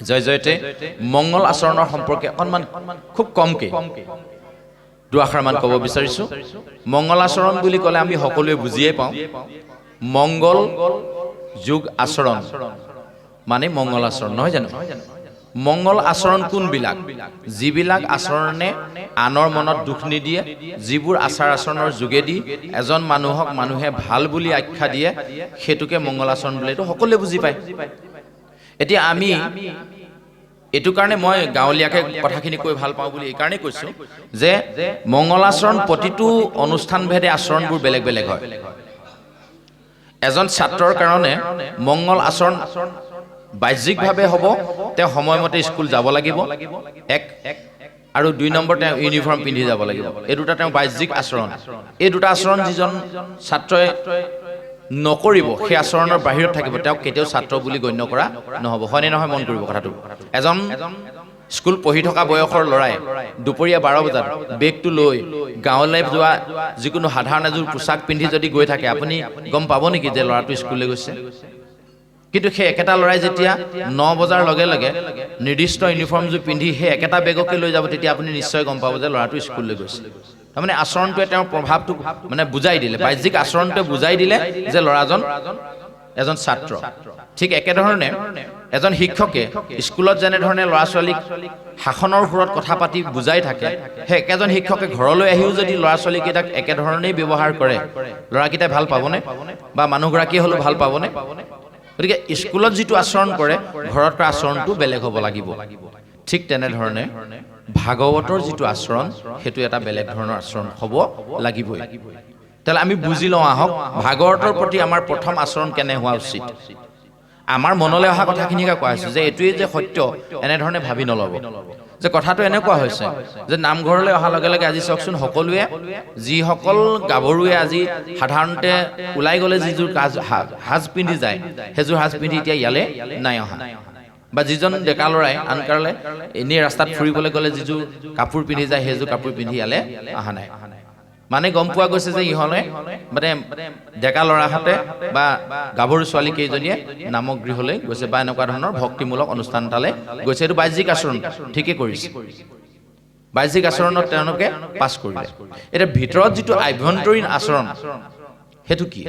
জয় জয়তে মংগল আচৰণৰ সম্পৰ্কে অকণমান খুব কমকৈ দুআষাৰমান ক'ব বিচাৰিছোঁ। মংগল আচৰণ বুলি ক'লে আমি সকলোৱে বুজিয়ে পাওঁ, মংগল যোগ আচৰণ মানে মংগল আচৰণ, নহয় জানো? মংগল আচৰণ কোনবিলাক? যিবিলাক আচৰণে আনৰ মনত দুখ নিদিয়ে, যিবোৰ আচাৰ আচৰণৰ যোগেদি এজন মানুহক মানুহে ভাল বুলি আখ্যা দিয়ে, সেইটোকে মংগল আচৰণ বুলি এইটো সকলোৱে বুজি পায়। এতিয়া আমি এইটো কাৰণে মই গাঁৱলীয়াকৈ কথাখিনি কৈ ভাল পাওঁ বুলি এইকাৰণেই কৈছোঁ যে মংগল আচৰণ প্ৰতিটো অনুষ্ঠান ভেদে আচৰণবোৰ বেলেগ বেলেগ হয়। এজন ছাত্ৰৰ কাৰণে মংগল আচৰণ বাহ্যিকভাৱে হ'ব, তেওঁ সময়মতে স্কুল যাব লাগিব, এক, আৰু 2 নম্বৰ তেওঁ ইউনিফৰ্ম পিন্ধি যাব লাগিব। এই দুটা তেওঁ বাহ্যিক আচৰণ। এই দুটা আচৰণ যিজন ছাত্ৰই নকৰিব, সেই আচৰণৰ বাহিৰত থাকিব, তেওঁক কেতিয়াও ছাত্ৰ বুলি গণ্য কৰা নহ'ব। হয়নে নহয়? মন কৰিব কথাটো। এজন স্কুল পঢ়ি থকা বয়সৰ ল'ৰাই দুপৰীয়া 12 বজাত বেগটো লৈ গাঁৱলৈ যোৱা যিকোনো সাধাৰণ এযোৰ পোছাক পিন্ধি যদি গৈ থাকে, আপুনি গম পাব নেকি যে ল'ৰাটো স্কুললৈ গৈছে? কিন্তু সেই একেটা ল'ৰাই যেতিয়া 9 বজাৰ লগে লগে নিৰ্দিষ্ট ইউনিফৰ্মযোৰ পিন্ধি সেই একেটা বেগকে লৈ যাব, তেতিয়া আপুনি নিশ্চয় গম পাব যে ল'ৰাটো স্কুললৈ গৈছে। তাৰমানে আচৰণটোৱে তেওঁৰ প্ৰভাৱটো মানে বুজাই দিলে, বাহ্যিক আচৰণটোৱে বুজাই দিলে যে ল'ৰাজন এজন ছাত্ৰ। ঠিক একেধৰণে এজন শিক্ষকে স্কুলত যেনেধৰণে ল'ৰা ছোৱালীক শাসনৰ সুৰত কথা পাতি বুজাই থাকে, সেই একেজন শিক্ষকে ঘৰলৈ আহিও যদি ল'ৰা ছোৱালীকেইটাক একেধৰণেই ব্যৱহাৰ কৰে, ল'ৰাকেইটাই ভাল পাবনে? বা মানুহগৰাকীয়ে হ'লেও ভাল পাবনে? গতিকে স্কুলত যিটো আচৰণ কৰে, ঘৰত কৰা আচৰণটো বেলেগ হ'ব লাগিব। ঠিক তেনেধৰণে ভাগৱতৰ যিটো আচৰণ, সেইটো এটা বেলেগ ধৰণৰ আচৰণ হ'ব লাগিবই। তেতিয়াহ'লে আমি বুজি লওঁ আহক, ভাগৱতৰ প্ৰতি আমাৰ প্ৰথম আচৰণ কেনে হোৱা উচিত। আমাৰ মনলৈ অহা কথাখিনিকে কোৱা হৈছে যে এইটোৱেই যে সত্য, এনেধৰণে ভাবি নল'ব। যে কথাটো এনেকুৱা হৈছে যে নামঘৰলৈ অহাৰ লগে লগে আজি চাওকচোন, সকলোৱে যিসকল গাভৰুৱে আজি সাধাৰণতে ওলাই গ'লে যিযোৰ সাজ পিন্ধি যায়, সেইযোৰ সাজ পিন্ধি এতিয়া ইয়ালৈ নাই অহা। বা যিজন ডেকা ল'ৰাই আনকালে এনেই ৰাস্তাত ফুৰিবলৈ গ'লে যিযোৰ কাপোৰ পিন্ধি যায়, সেইযোৰ কাপোৰ পিন্ধি ইয়ালৈ অহা নাই। মানে গম পোৱা গৈছে যে ইহঁতে মানে ডেকা ল'ৰাহঁতে বা গাভৰু ছোৱালী কেইজনীয়ে নামক গৃহলৈ গৈছে বা এনেকুৱা ধৰণৰ ভক্তিমূলক অনুষ্ঠান এটালৈ গৈছে। এইটো বাহ্যিক আচৰণ, ঠিকেই কৰিছে। বাহ্যিক আচৰণত তেওঁলোকে পাছ কৰিলে। এতিয়া ভিতৰত যিটো আভ্যন্তৰীণ আচৰণ, সেইটো কি?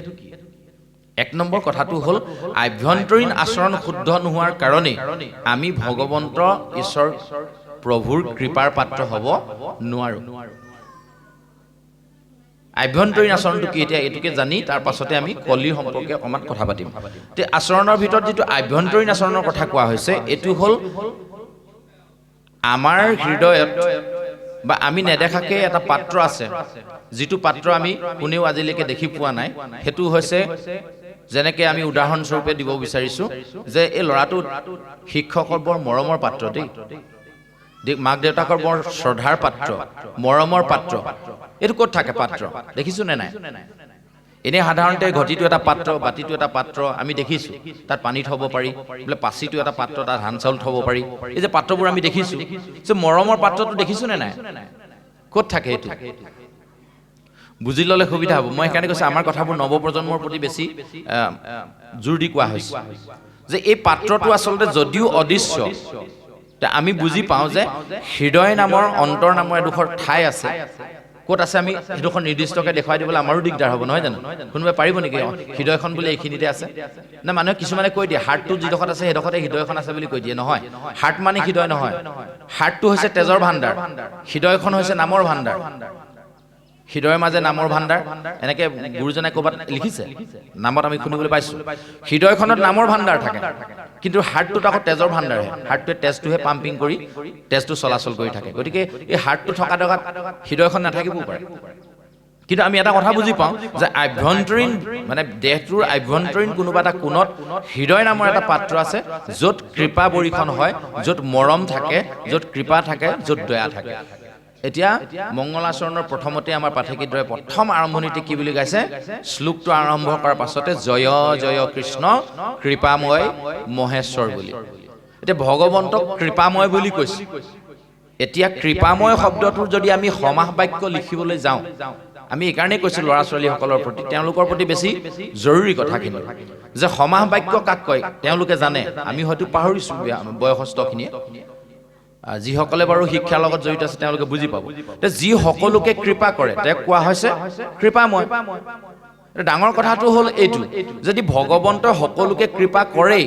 1 নম্বৰ কথাটো হ'ল, আভ্যন্তৰীণ আচৰণ শুদ্ধ নোহোৱাৰ কাৰণেই আমি ভগৱন্ত ঈশ্বৰ প্ৰভুৰ কৃপাৰ পাত্ৰ হ'ব নোৱাৰোঁ। আভ্যন্তৰীণ আচৰণটো কি? এতিয়া এইটোকে জানি তাৰ পাছতে আমি কলিৰ সম্পৰ্কে অকণমান কথা পাতিম। তে আচৰণৰ ভিতৰত যিটো আভ্যন্তৰীণ আচৰণৰ কথা কোৱা হৈছে, এইটো হ'ল আমাৰ হৃদয়ত বা আমি নেদেখাকে এটা পাত্ৰ আছে, যিটো পাত্ৰ আমি কোনেও আজিলৈকে দেখি পোৱা নাই। সেইটো হৈছে, যেনেকৈ আমি উদাহৰণস্বৰূপে দিব বিচাৰিছোঁ যে এই ল'ৰাটো শিক্ষকৰ বৰ মৰমৰ পাত্ৰ দেই, মাক দেউতাকৰ বৰ শ্ৰদ্ধাৰ পাত্ৰ, মৰমৰ পাত্ৰ। এইটো ক'ত থাকে পাত্ৰ? দেখিছোঁ নে নাই? এনেই সাধাৰণতে ঘটিটো এটা পাত্ৰ, বাতিটো এটা পাত্ৰ আমি দেখিছোঁ, তাত পানী থ'ব পাৰি, বোলে পাচিটো এটা পাত্ৰ, তাত ধান চাউল থ'ব পাৰি। এই যে পাত্ৰবোৰ আমি দেখিছোঁ, যে মৰমৰ পাত্ৰটো দেখিছোঁ নে নাই? ক'ত থাকে এইটো? বুজি ল'লে সুবিধা হ'ব। মই সেইকাৰণে কৈছোঁ, আমাৰ কথাবোৰ নৱপ্ৰজন্মৰ প্ৰতি বেছি জোৰ দি কোৱা হৈছে যে এই পাত্ৰটো আচলতে যদিও অদৃশ্য, আমি বুজি পাওঁ যে হৃদয় নামৰ, অন্তৰ নামৰ এডোখৰ ঠাই আছে। ক'ত আছে আমি সেইডোখৰ নিৰ্দিষ্টকৈ দেখুৱাই দিবলৈ আমাৰো দিগদাৰ হ'ব, নহয় জানো? কোনোবাই পাৰিব নেকি হৃদয়খন বোলে এইখিনিতে আছে? না, মানুহে কিছুমানে কৈ দিয়ে হাৰ্টটো যিডোখৰত আছে সেইডোখৰতে হৃদয়খন আছে বুলি কৈ দিয়ে। নহয়, হাৰ্ট মানে হৃদয় নহয়। হাৰ্টটো হৈছে তেজৰ ভাণ্ডাৰ, হৃদয়খন হৈছে নামৰ ভাণ্ডাৰ। হৃদয়ৰ মাজে নামৰ ভাণ্ডাৰ, এনেকৈ গুৰুজনাই ক'ৰবাত লিখিছে, নামত আমি শুনিবলৈ পাইছোঁ। হৃদয়খনত নামৰ ভাণ্ডাৰ থাকে, কিন্তু হাৰ্টটোত আকৌ তেজৰ ভাণ্ডাৰহে। হাৰ্টটোৱে তেজটোহে পাম্পিং কৰি তেজটো চলাচল কৰি থাকে। গতিকে এই হাৰ্টটো থকা জেগাত হৃদয়খন নাথাকিবও পাৰে। কিন্তু আমি এটা কথা বুজি পাওঁ যে আভ্যন্তৰীণ মানে দেহটোৰ আভ্যন্তৰীণ কোনোবা এটা কোণত হৃদয় নামৰ এটা পাত্ৰ আছে, য'ত কৃপা বৰিখন হয়, য'ত মৰম থাকে, য'ত কৃপা থাকে, য'ত দয়া থাকে। এতিয়া মংগলাচৰণৰ প্ৰথমতে আমাৰ পাঠকীদ্বয়ে প্ৰথম আৰম্ভণিতে কি বুলি গাইছে? শ্লোকটো আৰম্ভ কৰাৰ পাছতে জয় জয় কৃষ্ণ কৃপাময় মহেশ্বৰ বুলি। এতিয়া ভগৱন্তক কৃপাময় বুলি কৈছে। এতিয়া কৃপাময় শব্দটোৰ যদি আমি সমাস বাক্য লিখিবলৈ যাওঁ, আমি এইকাৰণেই কৈছোঁ ল'ৰা ছোৱালীসকলৰ প্ৰতি তেওঁলোকৰ প্ৰতি বেছি জৰুৰী কথাখিনি যে সমাহ বাক্য কাক কয় তেওঁলোকে জানে আমি হয়তো পাহৰিছোঁ বয়সস্থখিনিয়ে যিসকলে বাৰু শিক্ষাৰ লগত জড়িত আছে তেওঁলোকে বুজি পাব যি সকলোকে কৃপা কৰে তেওঁক কোৱা হৈছে কৃপাময় ডাঙৰ কথাটো হ'ল এইটো যদি ভগৱন্তই সকলোকে কৃপা কৰেই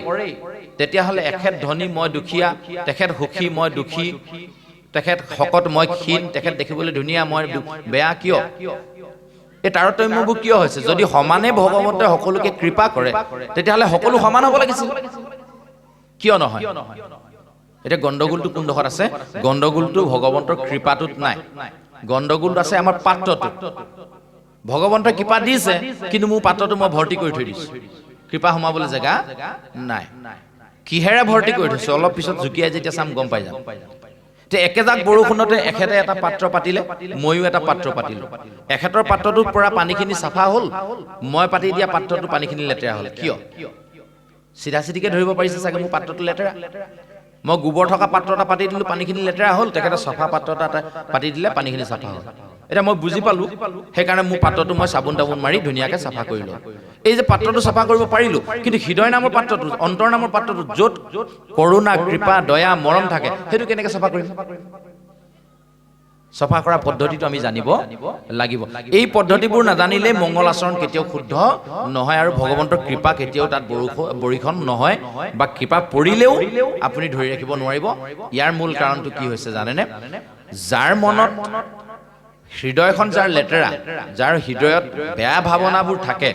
তেতিয়াহ'লে এখেত ধনী মই দুখীয়া তেখেত সুখী মই দুখী তেখেত শকত মই ক্ষীণ তেখেত দেখিবলৈ ধুনীয়া মই বেয়া কিয় এই তাৰতম্যবোৰ কিয় হৈছে যদি সমানে ভগৱন্তই সকলোকে কৃপা কৰে তেতিয়াহ'লে সকলো সমান হ'ব লাগিছিল কিয় নহয় এতিয়া গণ্ডগোলটো কোন ডোখৰত আছে গণ্ডগোলটো ভগৱন্তৰ কৃপাটোত নাই গণ্ডগোলটো আছে আমাৰ পাত্ৰটোত ভগৱন্তই কৃপা দিছে কিন্তু মোৰ পাত্ৰটো মই ভৰ্তি কৰি থৈ দিছোঁ কৃপা সোমাবলৈ জেগা নাই কিহেৰে ভৰ্তি কৰি থৈছোঁ অলপ পিছত জুকিয়াই যেতিয়া চাম গম পাই যাম একেজাক বৰষুণতে এখেতে এটা পাত্ৰ পাতিলে ময়ো এটা পাত্ৰ পাতিলোঁ এখেতৰ পাত্ৰটোৰ পৰা পানীখিনি চাফা হ'ল মই পাতি দিয়া পাত্ৰটো পানীখিনি লেতেৰা হ'ল কিয় চিধা চিধিকে ধৰিব পাৰিছে চাগে মোৰ পাত্ৰটো লেতেৰা মই গোবৰ থকা পাত্ৰ এটা পাতি দিলোঁ পানীখিনি লেতেৰা হ'ল তেখেতে চফা পাত্ৰ এটা পাতি দিলে পানীখিনি চাফা হ'ল এতিয়া মই বুজি পালোঁ সেইকাৰণে মোৰ পাত্ৰটো মই চাবোন তাবোন মাৰি ধুনীয়াকৈ চাফা কৰিলোঁ এই যে পাত্ৰটো চাফা কৰিব পাৰিলোঁ কিন্তু হৃদয় নামৰ পাত্ৰটো অন্তৰ নামৰ পাত্ৰটো য'ত কৰুণা কৃপা দয়া মৰম থাকে সেইটো কেনেকৈ চাফা কৰিম চাফা কৰা পদ্ধতিটো আমি জানিব লাগিব এই পদ্ধতিবোৰ নাজানিলে মংগল আচৰণ কেতিয়াও শুদ্ধ নহয় আৰু ভগৱন্তৰ কৃপা কেতিয়াও তাত বৰিখন নহয় বা কৃপা পৰিলেও আপুনি ধৰি ৰাখিব নোৱাৰিব ইয়াৰ মূল কাৰণটো কি হৈছে জানেনে যাৰ মনত হৃদয়খন যাৰ লেতেৰা যাৰ হৃদয়ত বেয়া ভাৱনাবোৰ থাকে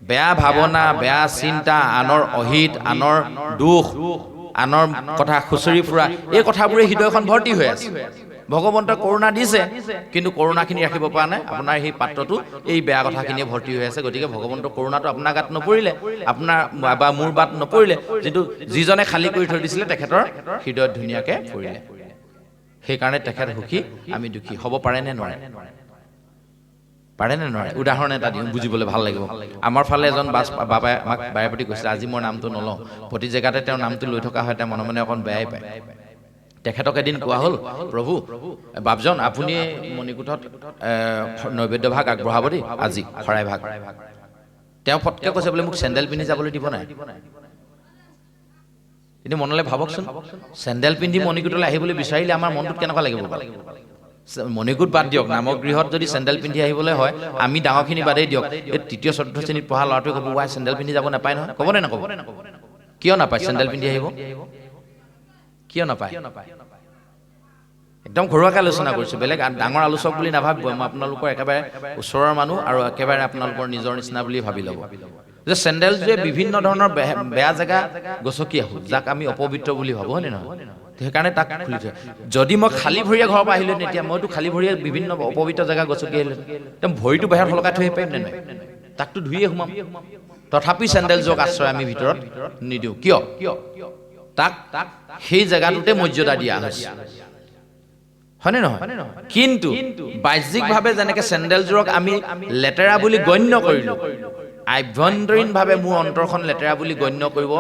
বেয়া ভাৱনা বেয়া চিন্তা আনৰ অহিত আনৰ দুখ আনৰ কথা খুচৰি ফুৰা এই কথাবোৰে হৃদয়খন ভৰ্তি হৈ আছে ভগৱন্তই কৰোণা দিছে কিন্তু কৰোণাখিনি ৰাখিব পৰা নাই আপোনাৰ সেই পাত্ৰটো এই বেয়া কথাখিনিয়ে ভৰ্তি হৈ আছে গতিকে ভগৱন্তৰ কৰোণাটো আপোনাৰ গাত নপৰিলে আপোনাৰ বা মোৰ গাত নপৰিলে কিন্তু যিজনে খালী কৰি থৈ দিছিলে তেখেতৰ হৃদয়ত ধুনীয়াকৈ পৰিলে সেইকাৰণে তেখেত সুখী আমি দুখী হ'ব পাৰে নে নোৱাৰে উদাহৰণ এটা দিওঁ বুজিবলৈ ভাল লাগিব আমাৰ ফালে এজন বাবাই আমাক বাৰে প্ৰতি কৈছিলে আজি মই নামটো নলওঁ প্ৰতি জেগাতে তেওঁৰ নামটো লৈ থকা হয় তেওঁ মনে মনে অকণ বেয়াই পায় তেখেতক এদিন কোৱা হ'ল প্ৰভু বাপজন আপুনি মণিকূটত নৈবেদ্য ভাগ আগবঢ়াব দেই আজি শৰাই ভাগ তেওঁ ফটকৈ কৈছে বোলে মোক চেণ্ডেল পিন্ধি যাবলৈ দিব নাই কিন্তু মনলৈ ভাবকচোন চেণ্ডেল পিন্ধি মণিকূটলৈ আহিবলৈ বিচাৰিলে আমাৰ মনটোত কেনেকুৱা লাগিব মণিকূট বাদ দিয়ক নামগৃহত যদি চেণ্ডেল পিন্ধি আহিবলৈ হয় আমি ডাঙৰখিনি বাদেই দিয়ক এই তৃতীয় চতুৰ্থ শ্ৰেণীত পঢ়া ল'ৰাটোৱে ক'ব ৱাই চেণ্ডেল পিন্ধি যাব নাপায় নহয় ক'বনে নক'ব কিয় নাপায় চেণ্ডেল পিন্ধি আহিব কিয় নাপায় একদম ঘৰুৱাকৈ আলোচনা কৰিছোঁ বেলেগ ডাঙৰ আলোচক বুলি নাভাবিব মই আপোনালোকৰ একেবাৰে ওচৰৰ মানুহ আৰু একেবাৰে আপোনালোকৰ নিজৰ নিচিনা বুলি ভাবি ল'ব যে চেণ্ডেলযোৰে বিভিন্ন ধৰণৰ বেয়া জেগা গচকি আহোঁ যাক আমি অপবিত্ৰ বুলি ভাবোঁ হয়নে নহয় সেইকাৰণে তাক খুলি থয় যদি মই খালী ভৰিয়ে ঘৰৰ পৰা আহিলোঁ এতিয়া মইতো খালী ভৰিয়ে বিভিন্ন অপবিত্ৰ জেগা গচকি আহিলোঁ একদম ভৰিটো বাহিৰত সলকাই থৈ পাৰিম নে নাই তাকতো ধুইয়ে সোমাম তথাপি চেণ্ডেলযোৰক আশ্ৰয় আমি ভিতৰত নিদিওঁ কিয় তাক সেই জেগাটোতে মৰ্যাদা দিয়া হৈছে হয়নে নহয় কিন্তু বাহ্যিকভাৱে যেনেকৈ চেণ্ডেলযোৰক আমি লেতেৰা বুলি গণ্য কৰিলোঁ আভ্যন্তৰীণভাৱে মোৰ অন্তৰখন লেতেৰা বুলি গণ্য কৰিব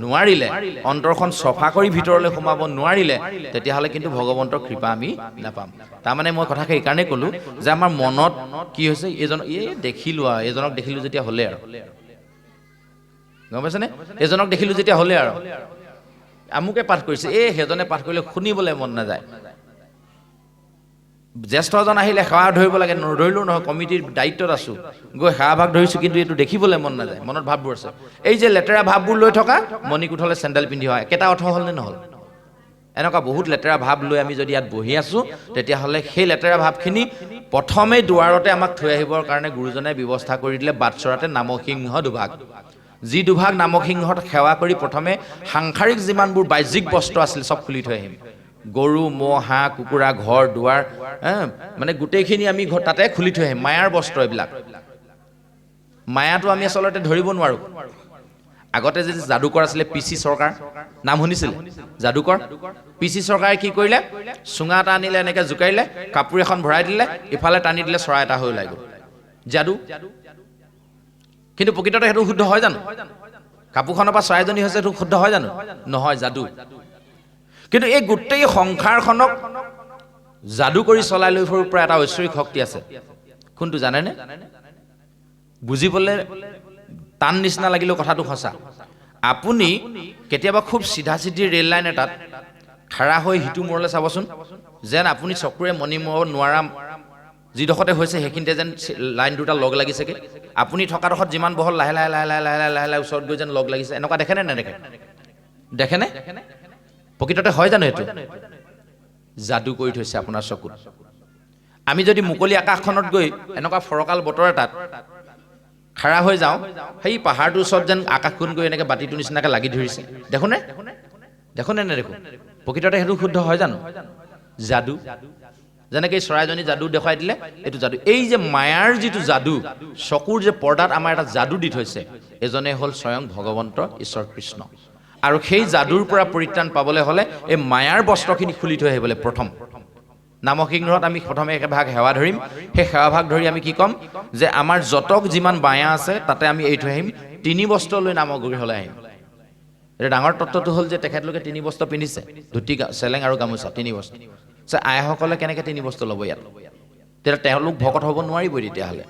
নোৱাৰিলে অন্তৰখন চফা কৰি ভিতৰলৈ সোমাব নোৱাৰিলে তেতিয়াহ'লে কিন্তু ভগৱন্তৰ কৃপা আমি নাপাম তাৰমানে মই কথাকে এইকাৰণেই ক'লোঁ যে আমাৰ মনত কি হৈছে এইজনক দেখিলোঁ যেতিয়া হ'লে আৰু গম পাইছেনে এইজনক দেখিলোঁ যেতিয়া হ'লে আৰু আমুকে পাঠ কৰিছে সেইজনে পাঠ কৰিলে শুনিবলৈ মন নাযায় জ্যেষ্ঠজন আহিলে সেৱা ধৰিব লাগে নধৰিলেও নহয় কমিটিৰ দায়িত্বত আছোঁ গৈ সেৱা ভাগ ধৰিছোঁ কিন্তু এইটো দেখিবলৈ মন নাযায় মনত ভাৱবোৰ আছে এই যে লেতেৰা ভাৱবোৰ লৈ থকা মণিকূটলৈ চেণ্ডেল পিন্ধি হয় একেটা অৰ্থ হ'ল নে নহ'ল এনেকুৱা বহুত লেতেৰা ভাৱ লৈ আমি যদি ইয়াত বহি আছোঁ তেতিয়াহ'লে সেই লেতেৰা ভাৱখিনি প্ৰথমেই দুৱাৰতে আমাক থৈ আহিবৰ কাৰণে গুৰুজনে ব্যৱস্থা কৰি দিলে বাটচৰাতে নামসিংহ দুভাগ যি দুভাগ নামসিংহত সেৱা কৰি প্ৰথমে সাংসাৰিক যিমানবোৰ বাহ্যিক বস্ত্ৰ আছিল চব খুলি থৈ আহিম গৰু ম'হ হাঁহ কুকুৰা ঘৰ দুৱাৰ মানে গোটেইখিনি আমি তাতে খুলি থৈ আহিম মায়াৰ বস্ত্ৰ এইবিলাক মায়াটো আমি আচলতে ধৰিব নোৱাৰোঁ আগতে যে যাদুকৰ আছিলে পিচি চৰকাৰ নাম শুনিছিলে যাদুকৰ পিচি চৰকাৰে কি কৰিলে চুঙা এটা আনিলে এনেকৈ জোকাৰিলে কাপোৰ এখন ভৰাই দিলে ইফালে টানি দিলে চৰাই এটা হৈ ওলাই গ'ল যাদু কিন্তু প্ৰকৃততে সেইটো শুদ্ধ হয় জানো কাপোৰখনৰ পৰা চৰাইজনী হৈছে সেইটো শুদ্ধ হয় জানো নহয় যাদু কিন্তু এই গোটেই সংসাৰখনক যাদু কৰি চলাই লৈ ফুৰিব পৰা এটা ঐশ্বৰিক শক্তি আছে কোনটো জানেনে বুজিবলৈ টান নিচিনা লাগিলেও কথাটো সঁচা আপুনি কেতিয়াবা খুব চিধা চিধি ৰেল লাইন এটাত খাৰা হৈ হিটো মূৰলৈ চাবচোন যেন আপুনি চকুৰে মনিব নোৱাৰা যিডোখৰতে হৈছে সেইখিনিতে যেন লাইন দুটা লগ লাগিছেগৈ আপুনি থকা ডোখৰত যিমান বহল লাহে লাহে লাহে লাহে লাহে লাহে লাহে ওচৰত গৈ যেন লগ লাগিছে এনেকুৱা দেখেনে নেদেখে দেখেনে প্ৰকৃততে হয় জানো এইটো যাদু কৰি থৈছে আপোনাৰ চকুত আমি যদি মুকলি আকাশখনত গৈ এনেকুৱা ফৰকাল বতৰ এটাত খাৰা হৈ যাওঁ সেই পাহাৰটোৰ ওচৰত যেন আকাশখন গৈ এনেকৈ বাতিটো নিচিনাকৈ লাগি ধৰিছে দেখোনে দেখোনে নেদেখো প্ৰকৃততে সেইটো শুদ্ধ হয় জানো যাদু যেনেকৈ চৰাইজনী যাদু দেখুৱাই দিলে এইটো যাদু এই যে মায়াৰ যিটো যাদু চকুৰ যে পৰ্দাত আমাৰ এটা যাদু দি থৈছে এজনে হ'ল স্বয়ং ভগৱন্ত ঈশ্বৰ কৃষ্ণ আৰু সেই যাদুৰ পৰা পৰিত্ৰাণ পাবলৈ হ'লে এই মায়াৰ বস্ত্ৰখিনি খুলি থৈ আহিবলৈ প্ৰথম নামসিংহত আমি প্ৰথমে একেভাগ সেৱা ধৰিম সেই সেৱাভাগ ধৰি আমি কি ক'ম যে আমাৰ যতক যিমান মায়া আছে তাতে আমি এৰি থৈ আহিম 3 বস্ত্ৰ লৈ নামগৃহলৈ আহিম এটা ডাঙৰ তত্ত্বটো হ'ল যে তেখেতলোকে 3 বস্ত্ৰ পিন্ধিছে ধুতি চেলেং আৰু গামোচা 3 বস্ত্ৰ আইসকলে কেনেকৈ 3 বস্ত্ৰ ল'ব ইয়াত তেতিয়া তেওঁলোক ভকত হ'ব নোৱাৰিব তেতিয়াহ'লে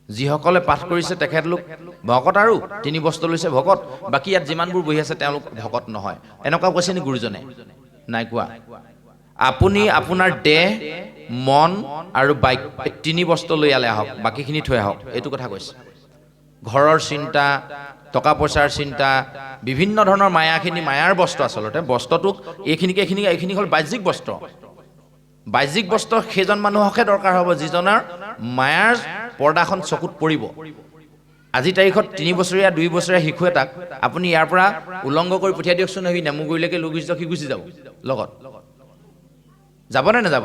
যিসকলে পাঠ কৰিছে তেখেতলোক ভকত আৰু 3 বস্ত্ৰ লৈছে ভকত বাকী ইয়াত যিমানবোৰ বহি আছে তেওঁলোক ভকত নহয় এনেকুৱা কৈছে নি গুৰুজনে নাই কোৱা আপুনি আপোনাৰ দেহ মন আৰু বাইক 3 বস্ত্ৰ লৈ ইয়ালৈ আহক বাকীখিনি থৈ আহক এইটো কথা কৈছে ঘৰৰ চিন্তা টকা পইচাৰ চিন্তা বিভিন্ন ধৰণৰ মায়াখিনি মায়াৰ বস্ত্ৰ আচলতে বস্ত্ৰটোক এইখিনি হ'ল বাহ্যিক বস্ত্ৰ সেইজন মানুহকহে দৰকাৰ হ'ব যিজনৰ মায়াৰ পৰ্দাখন চকুত পৰিব আজি তাৰিখত 3 বছৰীয়া 2 বছৰীয়া শিশু এটাক আপুনি ইয়াৰ পৰা উলংঘ কৰি পঠিয়াই দিয়কচোন সি নেমুগুৰিলৈকে লৈ গুচি যাব লগত যাবনে নাযাব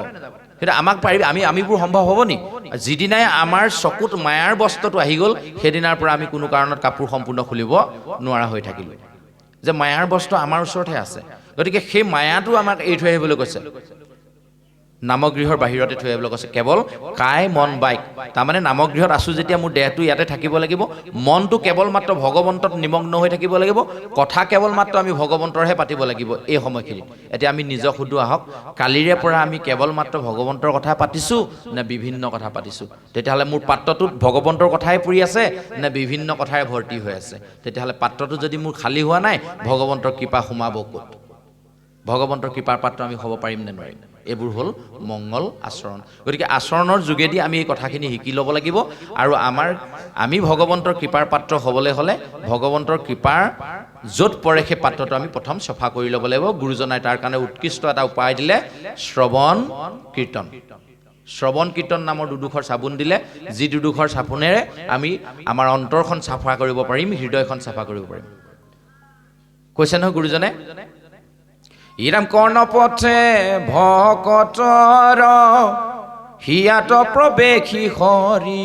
সেইটো আমাক পাৰিব আমিবোৰ সম্ভৱ হ'ব নি যিদিনাই আমাৰ চকুত মায়াৰ বস্ত্ৰটো আহি গ'ল সেইদিনাৰ পৰা আমি কোনো কাৰণত কাপোৰ সম্পূৰ্ণ খুলিব নোৱাৰা হৈ থাকিলোঁ যে মায়াৰ বস্ত্ৰ আমাৰ ওচৰতহে আছে গতিকে সেই মায়াটো আমাক এৰি থৈ আহিবলৈ কৈছে নামগৃহৰ বাহিৰতে থৈ আহিবলৈ কৈছে কেৱল কায় মন বাইক তাৰমানে নামগৃহত আছোঁ যেতিয়া মোৰ দেহটো ইয়াতে থাকিব লাগিব মনটো কেৱল মাত্ৰ ভগৱন্তত নিমগ্ন হৈ থাকিব লাগিব কথা কেৱল মাত্ৰ আমি ভগৱন্তৰহে পাতিব লাগিব এই সময়খিনিত এতিয়া আমি নিজক সুধো আহক কালিৰে পৰা আমি কেৱল মাত্ৰ ভগৱন্তৰ কথা পাতিছোঁ নে বিভিন্ন কথা পাতিছোঁ তেতিয়াহ'লে মোৰ পাত্ৰটোত ভগৱন্তৰ কথাই পৰি আছে নে বিভিন্ন কথাৰে ভৰ্তি হৈ আছে তেতিয়াহ'লে পাত্ৰটো যদি মোৰ খালী হোৱা নাই ভগৱন্তৰ কৃপা সোমাব ক'ত ভগৱন্তৰ কৃপাৰ পাত্ৰ আমি হ'ব পাৰিম নে নোৱাৰিম এইবোৰ হ'ল মংগল আচৰণ গতিকে আচৰণৰ যোগেদি আমি এই কথাখিনি শিকি ল'ব লাগিব আৰু আমি ভগৱন্তৰ কৃপাৰ পাত্ৰ হ'বলৈ হ'লে ভগৱন্তৰ কৃপাৰ য'ত পৰে সেই পাত্ৰটো আমি প্ৰথম চফা কৰি ল'ব লাগিব গুৰুজনাই তাৰ কাৰণে উৎকৃষ্ট এটা উপায় দিলে শ্ৰৱণ কীৰ্তন নামৰ 2 চাবোন দিলে যি 2 চাবোনেৰে আমি আমাৰ অন্তৰখন চাফা কৰিব পাৰিম হৃদয়খন চাফা কৰিব পাৰিম কৈছে নহয় গুৰুজনে ইৰাম কৰ্ণপথে ভকতৰ হিয়াত প্ৰৱেশী হৰি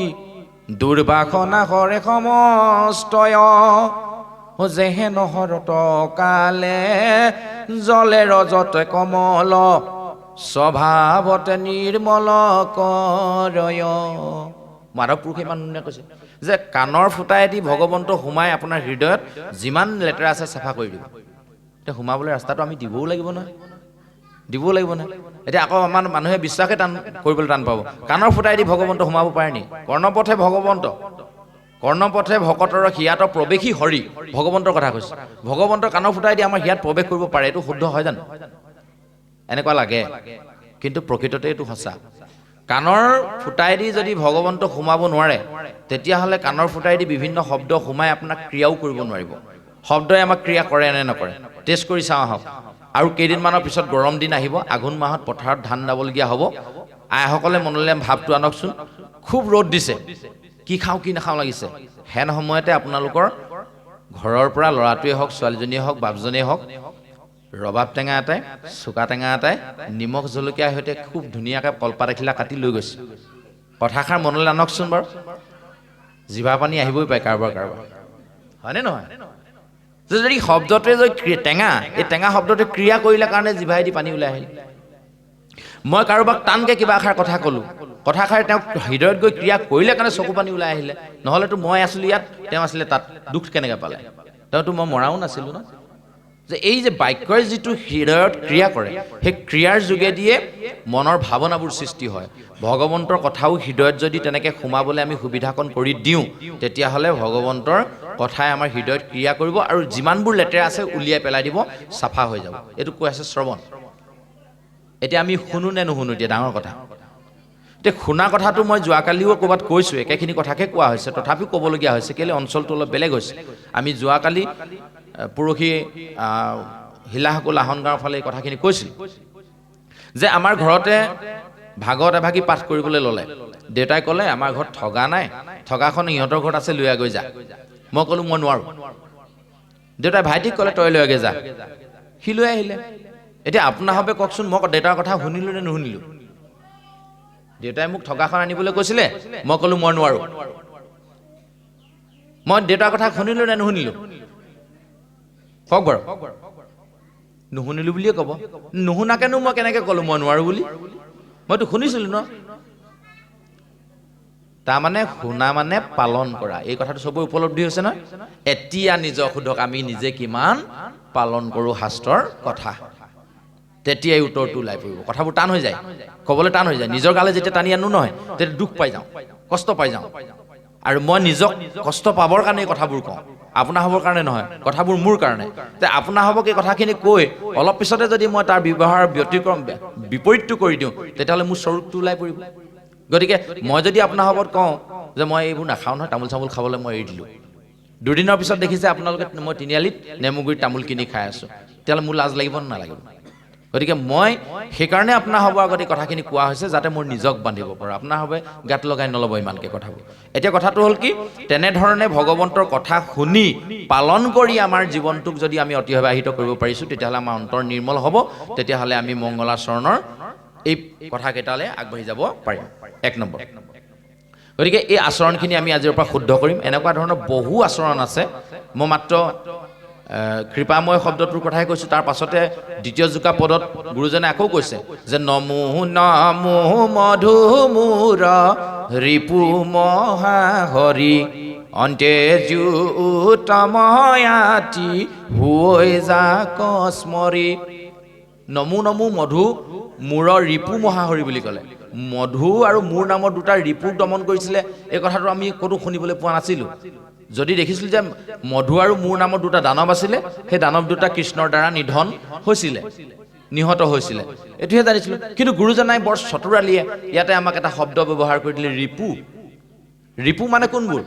দুৰ্বাসনা হৰে সমস্তয় যেহে নহৰত কালে জলে ৰজতে কমল স্বভাৱতে নিৰ্মল কৰয় মাধৱ পুৰুষে ইমান ধুনীয়া কৈছে যে কাণৰ ফুটাইদি ভগৱন্ত সোমাই আপোনাৰ হৃদয়ত যিমান লেতেৰা আছে চাফা কৰি দিব সোমাবলৈ ৰাস্তাটো আমি দিবও লাগিব নহয় এতিয়া আকৌ আমাৰ মানুহে বিশ্বাসে কৰিবলৈ টান পাব কাণৰ ফুটাই দি ভগৱন্ত সোমাব পাৰে নি কৰ্ণপথে ভকতৰ হিয়াত প্ৰৱেশী হৰি ভগৱন্তৰ কথা কৈছে ভগৱন্তৰ কাণৰ ফুটাই দি আমাৰ হিয়াত প্ৰৱেশ কৰিব পাৰে এইটো শুদ্ধ হয় জানো এনেকুৱা লাগে কিন্তু প্ৰকৃততে এইটো সঁচা কাণৰ ফুটাই দি যদি ভগৱন্ত সোমাব নোৱাৰে তেতিয়াহ'লে কাণৰ ফুটাই দি বিভিন্ন শব্দ সোমাই আপোনাক ক্ৰিয়াও কৰিব নোৱাৰিব শব্দই আমাক ক্ৰিয়া কৰে নে নকৰে টেষ্ট কৰি চাওঁ আহক আৰু কেইদিনমানৰ পিছত গৰম দিন আহিব আঘোণ মাহত পথাৰত ধান দাবলগীয়া হ'ব আইসকলে মনলৈ ভাৱটো আনকচোন খুব ৰ'দ দিছে কি খাওঁ কি নাখাওঁ লাগিছে হেন সময়তে আপোনালোকৰ ঘৰৰ পৰা ল'ৰাটোৱে হওক ছোৱালীজনীয়ে হওক বাপজনীয়ে হওক ৰবাব টেঙা এটাই চুকা টেঙা এটাই নিমখ জলকীয়াৰ সৈতে খুব ধুনীয়াকৈ কলপাত এখিলা কাটি লৈ গৈছে কথাষাৰ মনলৈ আনকচোন বাৰু জিভা পানী আহিবই পায় কাৰোবাৰ হয়নে নহয় যদি শব্দটোৱে যদি টেঙা এই টেঙা শব্দটোৱে ক্ৰিয়া কৰিলে কাৰণে জিভাইদি পানী ওলাই আহিল মই কাৰোবাক টানকৈ কিবা এষাৰ কথা ক'লোঁ কথাষাৰে তেওঁক হৃদয়ত গৈ ক্ৰিয়া কৰিলে কাৰণে চকু পানী ওলাই আহিলে নহ'লেতো মই আছিলোঁ ইয়াত তেওঁ আছিলে তাত দুখ কেনেকৈ পালে তেওঁতো মই মৰাও নাছিলোঁ ন যে এই যে বাক্যই যিটো হৃদয়ত ক্ৰিয়া কৰে সেই ক্ৰিয়াৰ যোগেদিয়ে মনৰ ভাৱনাবোৰ সৃষ্টি হয় ভগৱন্তৰ কথাও হৃদয়ত যদি তেনেকৈ সোমাবলৈ আমি সুবিধাকণ কৰি দিওঁ তেতিয়াহ'লে ভগৱন্তৰ কথাই আমাৰ হৃদয়ত ক্ৰিয়া কৰিব আৰু যিমানবোৰ লেতেৰা আছে উলিয়াই পেলাই দিব চাফা হৈ যাব এইটো কৈ আছে শ্ৰৱণ এতিয়া আমি শুনো নে নুশুনো এতিয়া ডাঙৰ কথা এতিয়া শুনা কথাটো মই যোৱাকালিও ক'ৰবাত কৈছোঁ একেখিনি কথাকে কোৱা হৈছে তথাপিও ক'বলগীয়া হৈছে কেলৈ অঞ্চলটো অলপ বেলেগ হৈছে আমি যোৱাকালি পৰহি হিলাসকল লাহন গাঁৱৰ ফালে এই কথাখিনি কৈছিল যে আমাৰ ঘৰতে ভাগত এভাগী পাঠ কৰিবলৈ ল'লে দেউতাই ক'লে আমাৰ ঘৰত ঠগা নাই ঠগাখন ইহঁতৰ ঘৰত আছে লৈ গৈ যা মই ক'লোঁ মই নোৱাৰোঁ দেউতাই ভাইটিক ক'লে তই লৈ গৈ যা সি লৈ আহিলে এতিয়া আপোনাৰভাৱে কওকচোন মই দেউতাৰ কথা শুনিলোঁ নে নুশুনিলোঁ দেউতাই মোক ঠগাখন আনিবলৈ কৈছিলে মই ক'লোঁ মই নোৱাৰোঁ মই দেউতাৰ কথা শুনিলোঁ নে নুশুনিলোঁ কওক বাৰু নুশুনিলোঁ বুলিয়ে ক'ব নুশুনাকেনো মই কেনেকৈ ক'লোঁ মই নোৱাৰোঁ বুলি মইতো শুনিছিলোঁ ন তাৰমানে শুনা মানে পালন কৰা এই কথাটো চবৰে উপলব্ধি হৈছে নহয় এতিয়া নিজক সোধক আমি নিজে কিমান পালন কৰোঁ শাস্ত্ৰৰ কথা তেতিয়াই উত্তৰটো ওলাই পৰিব কথাবোৰ টান হৈ যায় ক'বলৈ টান হৈ যায় নিজৰ গালে যেতিয়া টানি আনো নহয় তেতিয়া দুখ পাই যাওঁ কষ্ট পাই যাওঁ আৰু মই নিজক কষ্ট পাবৰ কাৰণে এই কথাবোৰ কওঁ আপোনাৰ হ'বৰ কাৰণে নহয় কথাবোৰ মোৰ কাৰণে তে আপোনাৰ হ'বক এই কথাখিনি কৈ অলপ পিছতে যদি মই তাৰ ব্যৱহাৰ ব্যতিক্ৰম বিপৰীতটো কৰি দিওঁ তেতিয়াহ'লে মোৰ স্বৰূপটো ওলাই পৰিব গতিকে মই যদি আপোনাৰ হ'বত কওঁ যে মই এইবোৰ নাখাওঁ নহয় তামোল চামোল খাবলৈ মই এৰি দিলোঁ দুদিনৰ পিছত দেখিছে আপোনালোকে মই তিনিআলিত নেমুগুৰিত তামোল কিনি খাই আছোঁ তেতিয়াহ'লে মোৰ লাজ লাগিব নে নালাগিব গতিকে মই সেইকাৰণে আপোনাৰ হ'ব আগতে কথাখিনি কোৱা হৈছে যাতে মোৰ নিজক বান্ধিব পাৰোঁ আপোনাৰ হবে গাত লগাই নল'ব ইমানকৈ কথাবোৰ এতিয়া কথাটো হ'ল কি তেনেধৰণে ভগৱন্তৰ কথা শুনি পালন কৰি আমাৰ জীৱনটোক যদি আমি অতিবাহিত কৰিব পাৰিছোঁ তেতিয়াহ'লে আমাৰ অন্তৰ নিৰ্মল হ'ব তেতিয়াহ'লে আমি মংগলাচৰণৰ এই কথাকেইটালৈ আগবাঢ়ি যাব পাৰিম এক নম্বৰ গতিকে এই আচৰণখিনি আমি আজিৰ পৰা শুদ্ধ কৰিম এনেকুৱা ধৰণৰ বহু আচৰণ আছে মই মাত্ৰ কৃপাময় শব্দটোৰ কথাই কৈছোঁ তাৰ পাছতে দ্বিতীয় জোকা পদত গুৰুজনে আকৌ কৈছে যে নমো নমো মধুমূৰ ৰিপু মহাহৰি অন্তে জুতময়াতি হৈ যা কস্মৰি নমো নমো মধু মূৰৰ ৰিপু মহাহৰি বুলি ক'লে মধু আৰু মূৰ নামৰ দুটা ৰিপুক দমন কৰিছিলে এই কথাটো আমি ক'তো শুনিবলৈ পোৱা নাছিলোঁ যদি দেখিছিলোঁ যে মধু আৰু মূৰ নামৰ দুটা দানৱ আছিলে সেই দানৱ দুটা কৃষ্ণৰ দ্বাৰা নিধন হৈছিলে নিহত হৈছিলে এইটোহে জানিছিলোঁ কিন্তু গুৰুজনাই বৰ চতুৰালীয়ে ইয়াতে আমাক এটা শব্দ ব্যৱহাৰ কৰি দিলে ৰিপু ৰিপু মানে কোনবোৰ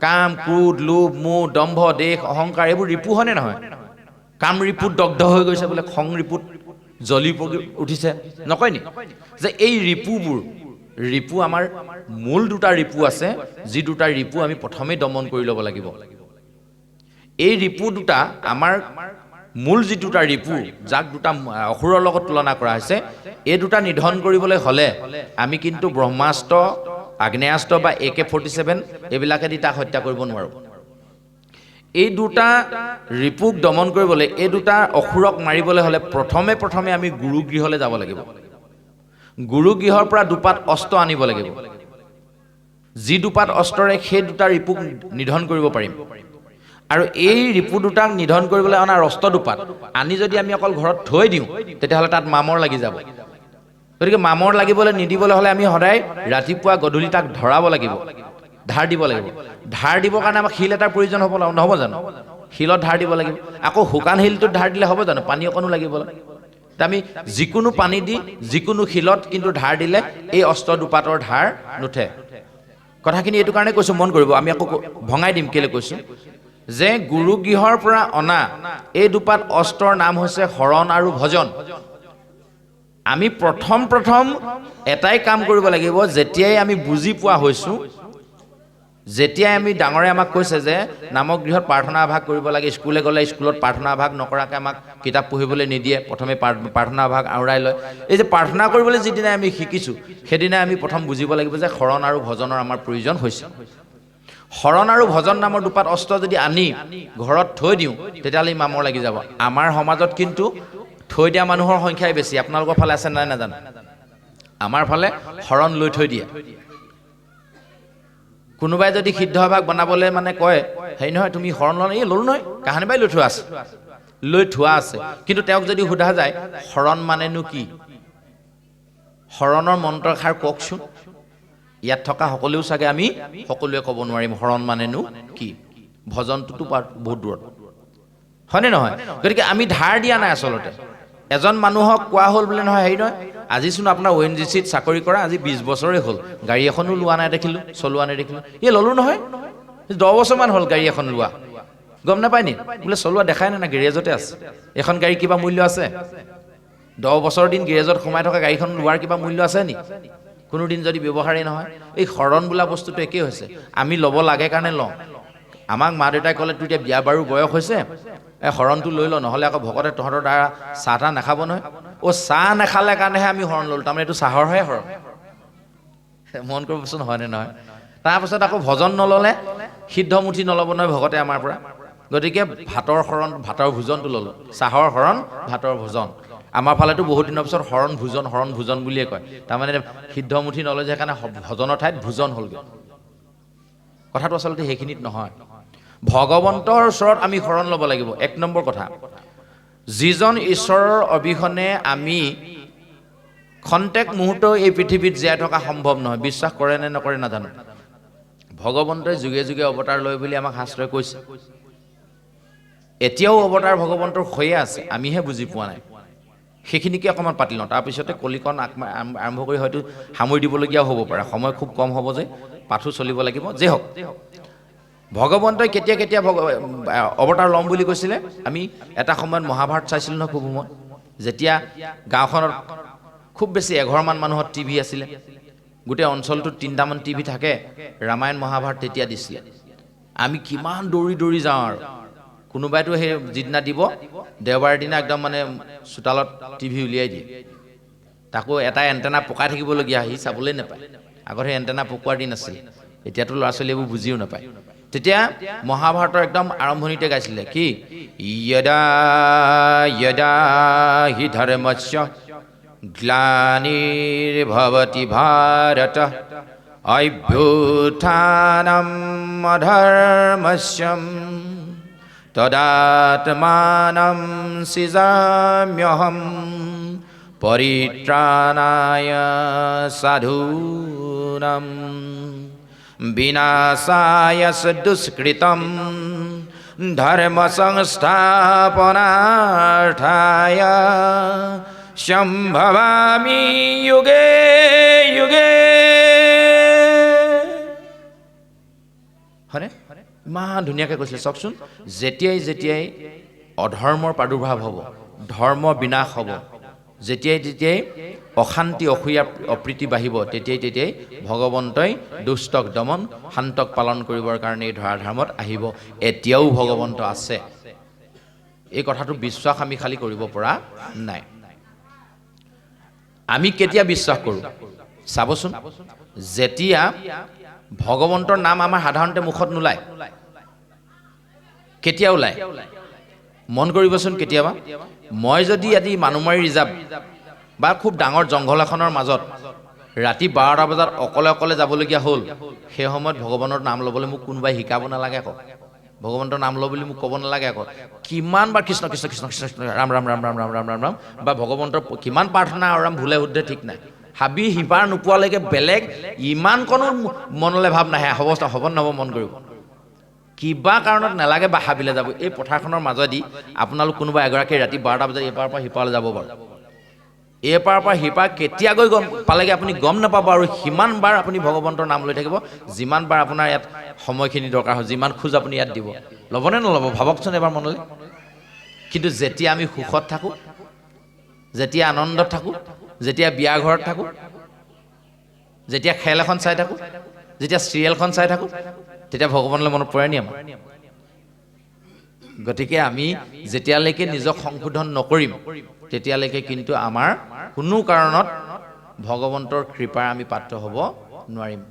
কাম ক্ৰোধ লোভ মোহ দম্ভ দেশ অহংকাৰ এইবোৰ ৰিপু হয়নে নহয় কাম ৰিপুত দগ্ধ হৈ গৈছে বোলে খং ৰিপুত জ্বলি পগি উঠিছে নকয় নি যে এই ৰিপু আমাৰ মূল দুটা ৰিপু আছে যি দুটা ৰিপু আমি প্ৰথমেই দমন কৰি ল'ব লাগিব এই ৰিপু দুটা আমাৰ মূল যি দুটা ৰিপু যাক দুটা অসুৰৰ লগত তুলনা কৰা হৈছে এই দুটা নিধন কৰিবলৈ হ'লে আমি কিন্তু ব্ৰহ্মাস্ত্ৰ আগ্নেয়াস্ত্ৰ বা AK-47 এইবিলাকেদি তাক হত্যা কৰিব নোৱাৰোঁ এই দুটা ৰিপুক দমন কৰিবলৈ এই দুটা অসুৰক মাৰিবলৈ হ'লে প্ৰথমে আমি গুৰুগৃহলৈ যাব লাগিব গুৰুগৃহৰ পৰা দুপাত অস্ত্ৰ আনিব লাগিব যি দুপাত অস্ত্ৰৰে সেই দুটা ৰিপুক নিধন কৰিব পাৰিম আৰু এই ৰিপু দুটাক নিধন কৰিবলৈ অনা অস্ত্ৰ দুপাত আনি যদি আমি অকল ঘৰত থৈ দিওঁ তেতিয়াহ'লে তাত মামৰ লাগি যাব গতিকে মামৰ লাগিবলৈ নিদিবলৈ হ'লে আমি সদায় ৰাতিপুৱা গধূলি তাক ধৰাব লাগিব ধাৰ দিব লাগিব ধাৰ দিবৰ কাৰণে আমাক শিল এটাৰ প্ৰয়োজন নহ'ব জানো শিলত ধাৰ দিব লাগিব আকৌ শুকান শিলটোত ধাৰ দিলে হ'ব জানো পানী অকণো লাগিব আমি যিকোনো পানী দি যিকোনো শিলত কিন্তু ধাৰ দিলে এই অস্ত্ৰ দুপাতৰ ধাৰ নুঠে কথাখিনি এইটো কাৰণে কৈছোঁ মন কৰিব আমি আকৌ ভঙাই দিম কেলৈ কৈছোঁ যে গুৰুগৃহৰ পৰা অনা এই দুপাত অস্ত্ৰৰ নাম হৈছে শৰণ আৰু ভজন আমি প্ৰথম এটাই কাম কৰিব লাগিব যেতিয়াই আমি বুজি পোৱা হৈছোঁ যেতিয়াই আমি ডাঙৰে আমাক কৈছে যে নামক গৃহত প্ৰাৰ্থনা আভাস কৰিব লাগে স্কুলে গ'লে স্কুলত প্ৰাৰ্থনা আভাস নকৰাকৈ আমাক কিতাপ পঢ়িবলৈ নিদিয়ে প্ৰথমে প্ৰাৰ্থনা আভাস আওৰাই লয় এই যে প্ৰাৰ্থনা কৰিবলৈ যিদিনাই আমি শিকিছোঁ সেইদিনাই আমি প্ৰথম বুজিব লাগিব যে শৰণ আৰু ভজনৰ আমাৰ প্ৰয়োজন হৈছে শৰণ আৰু ভজন নামৰ দুপাত অস্ত্ৰ যদি আনি ঘৰত থৈ দিওঁ তেতিয়াহ'লে মামৰ লাগি যাব আমাৰ সমাজত কিন্তু থৈ দিয়া মানুহৰ সংখ্যাই বেছি আপোনালোকৰ ফালে আছে নাই নাজানো আমাৰ ফালে শৰণ লৈ থৈ দিয়ে কোনোবাই যদি সিদ্ধ আভাস বনাবলৈ মানে কয় হেৰি নহয় তুমি শৰণ ল'লে এই ল'লোঁ নহয় কাহানি বাই লৈ থোৱা আছে লৈ থোৱা আছে কিন্তু তেওঁক যদি সোধা যায় শৰণ মানেনো কি শৰণৰ মন্ত্ৰষাৰ কওকচোন ইয়াত থকা সকলেও চাগে আমি সকলোৱে ক'ব নোৱাৰিম শৰণ মানেনো কি ভজনটোতো বহুত দূৰত হয়নে নহয় গতিকে আমি ধাৰ দিয়া নাই আচলতে এজন মানুহক কোৱা হ'ল বোলে নহয় হেৰি নহয় আজিচোন আপোনাৰ ONGCত চাকৰি কৰা আজি 20 বছৰে হ'ল গাড়ী এখনো লোৱা নাই দেখিলোঁ চলোৱা নাই দেখিলোঁ ল'লোঁ নহয় 10 বছৰমান হ'ল গাড়ী এখন লোৱা গম নাপায় নি বোলে চলোৱা দেখাই নাই না গেৰেজতে আছে এখন গাড়ী কিবা মূল্য আছে 10 বছৰ দিন গেৰেজত সোমাই থকা গাড়ীখন লোৱাৰ কিবা মূল্য আছে নি কোনো দিন যদি ব্যৱহাৰেই নহয় এই শৰণ বোলা বস্তুটো একেই হৈছে আমি ল'ব লাগে কাৰণে লওঁ আমাক মা দেউতাই ক'লে তোৰ এতিয়া বিয়া বাৰু বয়স হৈছে এই শৰণটো লৈ ল নহ'লে আকৌ ভকতে তহঁতৰ দ্বাৰা চাহ তাহ নাখাব নহয় চাহ নাখালে কাৰণেহে আমি শৰণ ল'লোঁ তাৰমানে এইটো চাহৰহে শৰণ মন কৰিবচোন হয়নে নহয় তাৰপাছত আকৌ ভজন নল'লে সিদ্ধমুঠি নল'ব নহয় ভকতে আমাৰ পৰা গতিকে ভাতৰ শৰণ ভাতৰ ভোজনটো ল'লোঁ চাহৰ শৰণ ভাতৰ ভোজন আমাৰ ফালেতো বহুত দিনৰ পিছত শৰণ ভোজন বুলিয়ে কয় তাৰমানে সিদ্ধমুঠি নলয় যে সেইকাৰণে ভজনৰ ঠাইত ভোজন হ'লগৈ কথাটো আচলতে সেইখিনিত নহয় ভগৱন্তৰ ওচৰত আমি শৰণ ল'ব লাগিব 1 নম্বৰ কথা যিজন ঈশ্বৰৰ অবিহনে আমি খন্তেক মুহূৰ্ত এই পৃথিৱীত জীয়াই থকা সম্ভৱ নহয় বিশ্বাস কৰে নে নকৰে নাজানো ভগৱন্তই যুগে যুগে অৱতাৰ লয় বুলি আমাক শাস্ত্ৰই কৈছে এতিয়াও অৱতাৰ ভগৱন্তৰ হৈয়ে আছে আমিহে বুজি পোৱা নাই সেইখিনিকে অকণমান পাতি লওঁ তাৰপিছতে কলিকণ আৰম্ভ কৰি হয়তো সামৰি দিবলগীয়াও হ'ব পাৰে সময় খুব কম হ'ব যে পাঠো চলিব লাগিব যে হওক ভগৱন্তই কেতিয়া কেতিয়া অৱতাৰ ল'ম বুলি কৈছিলে আমি এটা সময়ত মহাভাৰত চাইছিলোঁ নহয় খুব সময় যেতিয়া গাঁওখনত খুব বেছি 11মান মানুহৰ টিভি আছিলে গোটেই অঞ্চলটোত 3টামান টিভি থাকে ৰামায়ণ মহাভাৰত তেতিয়া দিছিলে আমি কিমান দৌৰি যাওঁ আৰু কোনোবাইতো সেই যিদিনা দিব দেওবাৰৰ দিনা একদম মানে চোতালত টিভি উলিয়াই দিয়ে তাকো এটা এণ্টেনা পকাই থাকিবলগীয়া সি চাবলৈ নাপায় আগত সেই এণ্টেনা পকোৱাৰ দিন আছিল এতিয়াতো ল'ৰা ছোৱালীবোৰ বুজিও নাপায় তেতিয়া মহাভাৰতৰ একদম আৰম্ভণিতে গাইছিলে কি য়দা য়দা হি ধৰ্মস্য গ্লানিৰ্ভৱতি ভাৰত অভ্যুত্থানম অধৰ্মস্য তদাত্মানম সৃজাম্যহম পৰিত্ৰাণায় সাধূনাম বিনাশায় দুষ্কৃতম ধৰ্ম সংস্থাপনাৰ্থায় সম্ভৱামি যুগে যুগে হয়নে ইমান ধুনীয়াকৈ কৈছিলে চাওকচোন যেতিয়াই অধৰ্মৰ প্ৰাদুৰ্ভাৱ হ'ব ধৰ্ম বিনাশ হ'ব যেতিয়াই অশান্তি অসূয়া অপ্ৰীতি বাঢ়িব তেতিয়াই ভগৱন্তই দুষ্টক দমন শান্তক পালন কৰিবৰ কাৰণে এই ধৰাধামত আহিব এতিয়াও ভগৱন্ত আছে এই কথাটো বিশ্বাস আমি খালি কৰিব পৰা নাই আমি কেতিয়া বিশ্বাস কৰোঁ চাবচোন যেতিয়া ভগৱন্তৰ নাম আমাৰ সাধাৰণতে মুখত নোলায় কেতিয়া ওলায় মন কৰিবচোন কেতিয়াবা মই যদি আজি মানুহমাৰী ৰিজাৰ্ভ বা খুব ডাঙৰ জংঘল এখনৰ মাজত ৰাতি 12টা বজাত অকলে যাবলগীয়া হ'ল সেই সময়ত ভগৱানৰ নাম ল'বলৈ মোক কোনোবাই শিকাব নালাগে আকৌ ভগৱন্তৰ নাম ল বুলি মোক ক'ব নালাগে আকৌ কিমান বাৰ কৃষ্ণ কৃষ্ণ কৃষ্ণ কৃষ্ণ ৰাম ৰাম ৰাম ৰাম ৰাম ৰাম ৰাম ৰাম বা ভগৱন্তৰ কিমান প্ৰাৰ্থনা আৰু ৰাম ভুলে শুদ্ধে ঠিক নাই হাবি হিপাৰ নোপোৱালৈকে বেলেগ ইমান কোনো মনলৈ ভাৱ নাহে হ'ব নহ'ব মন কৰিব কিবা কাৰণত নালাগে বা হাবিলে যাব এই পথাৰখনৰ মাজেদি আপোনালোক কোনোবা এগৰাকী ৰাতি 12টা বজাত এপাৰৰ পৰা সিপাৰলৈ যাব বাৰু এপাৰৰ পৰা সিপাৰ কেতিয়া গৈ গম পালেগে আপুনি গম নাপাব আৰু সিমান বাৰ আপুনি ভগৱন্তৰ নাম লৈ থাকিব যিমান বাৰ আপোনাৰ ইয়াত সময়খিনি দৰকাৰ হয় যিমান খোজ আপুনি ইয়াত দিব ল'বনে নল'ব ভাবকচোন এবাৰ মনলৈ কিন্তু যেতিয়া আমি সুখত থাকোঁ যেতিয়া আনন্দত থাকোঁ যেতিয়া বিয়া ঘৰত থাকোঁ যেতিয়া খেল এখন চাই থাকোঁ যেতিয়া চিৰিয়েলখন চাই থাকোঁ তেতিয়া ভগৱানলৈ মনত পৰে নি আমাৰ গতিকে আমি যেতিয়ালৈকে নিজক সংশোধন নকৰিম তেতিয়ালৈকে কিন্তু আমাৰ কোনো কাৰণত ভগৱন্তৰ কৃপাৰ আমি পাত্ৰ হ'ব নোৱাৰিম